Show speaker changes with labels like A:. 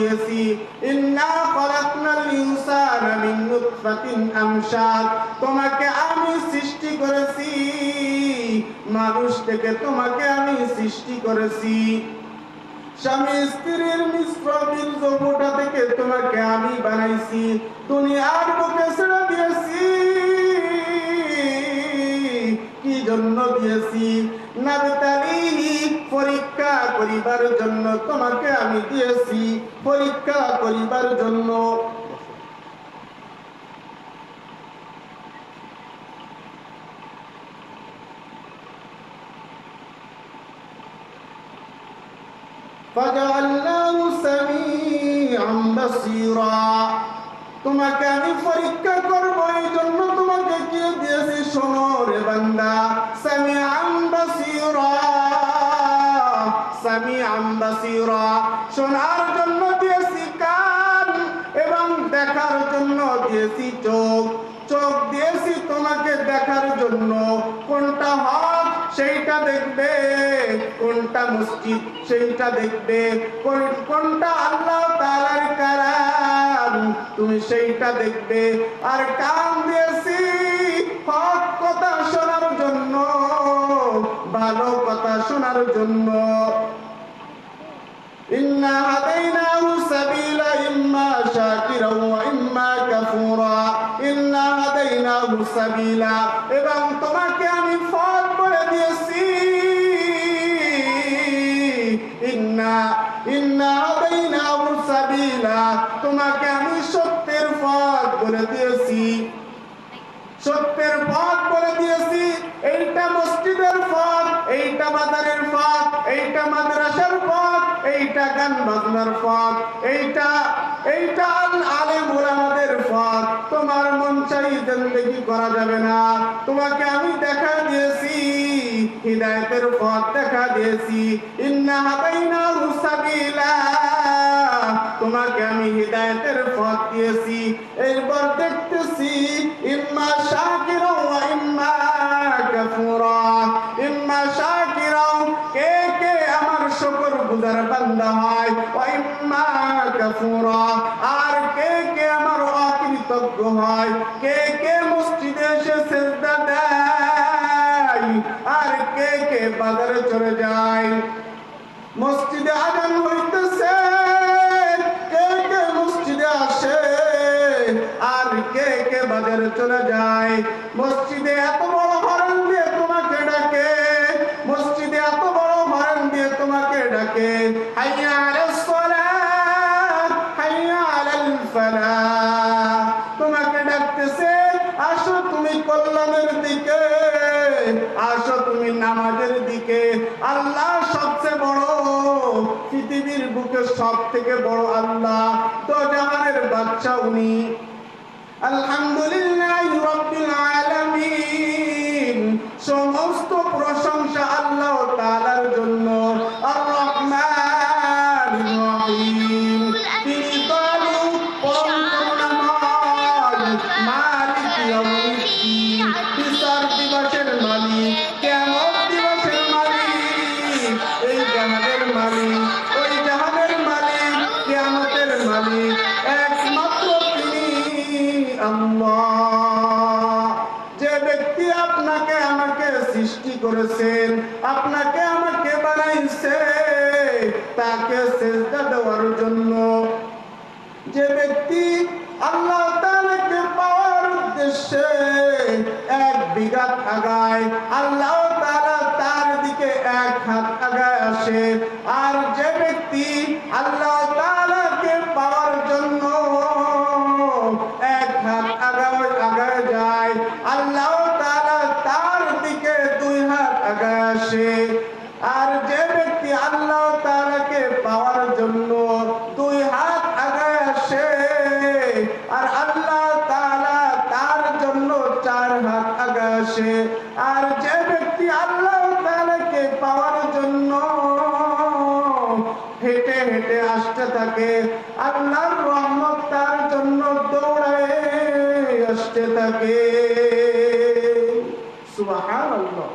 A: দিয়েছি। ইন্না খলাকনাল ইনসানা মিন নুতফাতিন আমশাদ, তোমাকে আমি সৃষ্টি করেছি, মানুষ থেকে তোমাকে আমি সৃষ্টি করেছি। স্বামী স্ত্রীর মিশ্র বীর্য ফোঁটা থেকে তোমাকে আমি বানাইছি, দুনিয়ার বুকে ছেড়ে দিয়েছি। কি জন্য দিয়েছি? নাবতালিহি, পরীক্ষা করিবার জন্য তোমাকে আমি দিয়েছি, পরীক্ষা করিবার জন্য। فجعلناه سميعا بصيرا, তোমাকে আমি পরীক্ষা করব, এই জন্য তোমাকে কি দিয়েছি? শোনো রে বান্দা, সামিআন বাসীরা, সামিআন বাসীরা, শোনার জন্য দিয়েছি কান এবং দেখার জন্য দিয়েছি চোখ। চোখ দিয়েছি তোমাকে দেখার জন্য, কোনটা হক সেইটা দেখবে, কোনটা মসজিদ সেইটা দেখবে, কোনটা আল্লাহ তাআলার কালাম তুমি সেইটা দেখবে। আর কান দিয়েছি হক কথা শোনার জন্য, ভালো কথা শোনার জন্য। ইন্না হাদাইনাহু সাবিলা ইম্মা শাকিরাও ওয়া ইম্মা কাফুরা, ইন্না হাদাইনাহু সাবিলা, এবং তোমাকে আমি পথ বলে দিয়েছি। ইন্না হাদাইনাহু সাবিলা, তোমাকে আমি সত্যের পথ বলে দিয়েছি, সত্যের পথ বলে দিয়েছি। এইটা মসজিদের পথ, এইটা বাজারের পথ, এইটা মাদ্রাসার পথ, এইটা গান বাজনার পথ, এইটা আলেম ওলামাদের পথ। তোমার মন চাই জিন্দেগি করা যাবে না, তোমাকে আমি দেখা দিয়েছি, হিদায়াতের পথ দেখা দিয়েছি। ইন্না হাদাইনাহু সাবিলা, তোমাকে আমি হিদায়াতের পথ দিয়েছি। এরপর দেখতেছি ইম্মা শাকিরা ওয়া ইম্মা কাফুরা, ইম্মা শাকিরা, কে কে আমার শুকরগুজার বান্দা হয়, ওয়া ইম্মা কাফুরা, আর কে কে আমার অকৃতজ্ঞ হয়, কে কে মসজিদে এসে সিজদা দেয়, আর কে কে বাজারে চলে যায়। মসজিদে আযান হইতেছে, কে কে মসজিদে আসে, আর কে কে বাজারে চলে যায়। মসজিদে এত বড় হরন দিয়ে তোমাকে ডাকে, মসজিদে এত বড় হরন দিয়ে তোমাকে ডাকে, হাইয়া আলাস সালাহ, হাইয়া আলাল ফালাহ, তোমাকে ডাকতেছে, আসো তুমি কল্যাণের দিকে, আসো তুমি নামাজের দিকে। আল্লাহ সবচেয়ে বড়, পৃথিবীর বুকে সব থেকে বড় আল্লাহ, তো জাহানের বাদশা উনি। আলহামদুলিল্লাহ রাব্বিল আলামিন, সমস্ত প্রশংসা আল্লাহ তাআলার জন্য। আর রহমানির রহিম, তিনি দয়ালু পরম করুণাময়, মালিক ইয়াউমিদ্দিন, বিচার দিবসের মালিক, কিয়ামত দিবসের মালিক, এই জাহানের মালিক, ওই জাহানের মালিক, কিয়ামতের মালিক একমাত্র তিনি আল্লাহ। যে ব্যক্তি আপনাকে আমাকে সৃষ্টি করেছেন, আপনাকে আমাকে বানাইছে, তাকে সিজদা দেওয়ার জন্য। যে ব্যক্তি আল্লাহ তাআলাকে পাওয়ার উদ্দেশ্যে এক বিঘাত আগায়, আল্লাহ তাআলা তার দিকে এক হাত আগায় আসে। আর যে ব্যক্তি আল্লাহ তাআলাকে পাওয়ার জন্য এক হাত আগায় যায়, আল্লাহ তাআলা তার দিকে দুই হাত আগায় আসে। আর যে ব্যক্তি আল্লাহ তাআলাকে পাওয়ার জন্য দুই হাত আগায় আসে, আর আল্লাহ তাআলা তার জন্য চার হাত আগায় আসে। আর যে ব্যক্তি আল্লাহ তাআলাকে পাওয়ার জন্য হেঁটে হেঁটে আসতে থাকে, আল্লাহর রহমত তার জন্য দৌড়ায় আসতে থাকে। সুবহানাল্লাহ।